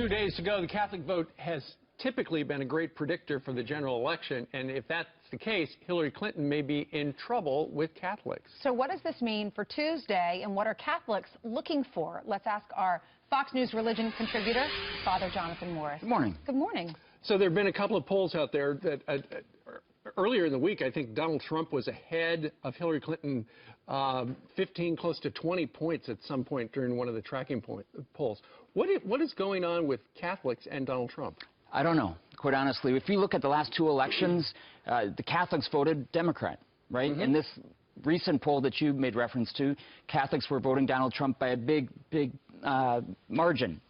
2 days to go. The Catholic vote has typically been a great predictor for the general election, and if that's the case, Hillary Clinton may be in trouble with Catholics. So what does this mean for Tuesday, and what are Catholics looking for? Let's ask our Fox News religion contributor, Father Jonathan Morris. Good morning. Good morning. So there have been a couple of polls out there that earlier in the week, I think Donald Trump was ahead of Hillary Clinton 15, close to 20 points at some point during one of the tracking polls. What is going on with Catholics and Donald Trump? I don't know, quite honestly. If you look at the last two elections, the Catholics voted Democrat, right? In this recent poll that you made reference to, Catholics were voting Donald Trump by a big margin.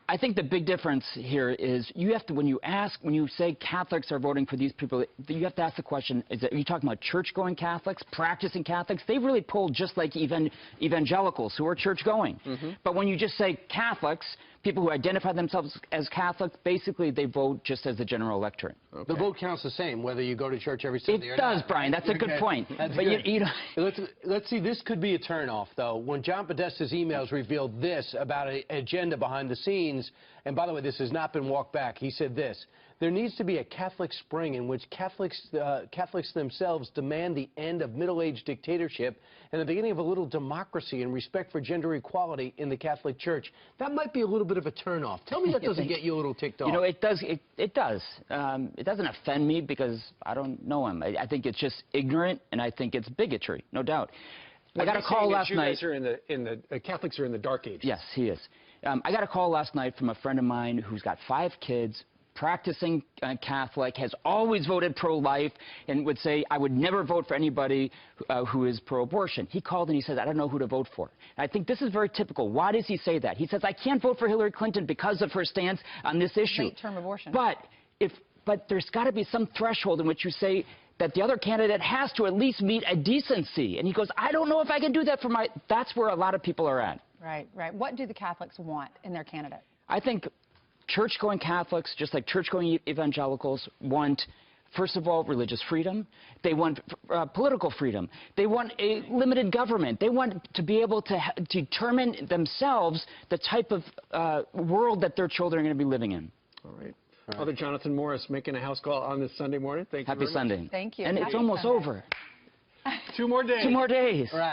I think the big difference here is you have to, when you say Catholics are voting for these people, you have to ask the question, are you talking about church-going Catholics, practicing Catholics? They really poll just like evangelicals who are church-going. But when you just say Catholics, people who identify themselves as Catholics, basically they vote just as the general electorate. Okay. The vote counts the same, whether you go to church every Sunday or not. It does, Brian. That's a good point. That's but good. You know, let's see, this could be a turnoff, though. When John Podesta's emails revealed this about an agenda behind the scenes, and by the way, this has not been walked back, he said this: there needs to be a Catholic spring in which Catholics themselves demand the end of middle-age dictatorship and the beginning of a little democracy and respect for gender equality in the Catholic Church. That might be a little bit of a turnoff. Tell me that doesn't get you a little ticked off. You know, it does. It does. It doesn't offend me because I don't know him. I think it's just ignorant, and I think it's bigotry, no doubt. I got a call last night. Catholics are in the dark ages. Yes, he is. I got a call last night from a friend of mine who's got 5 kids, practicing Catholic, has always voted pro-life, and would say, I would never vote for anybody who is pro-abortion. He called and he said, I don't know who to vote for. And I think this is very typical. Why does he say that? He says, I can't vote for Hillary Clinton because of her stance on this issue. Late-term abortion. But there's got to be some threshold in which you say that the other candidate has to at least meet a decency. And he goes, I don't know if I can do that for my... That's where a lot of people are at. Right, right. What do the Catholics want in their candidate? I think church-going Catholics, just like church-going evangelicals, want, first of all, religious freedom. They want political freedom. They want a limited government. They want to be able to determine themselves the type of world that their children are going to be living in. All right. Father Jonathan Morris making a house call on this Sunday morning. Thank you. Happy Sunday. Thank you. And Happy it's almost Sunday. over. 2 more days. 2 more days. Right.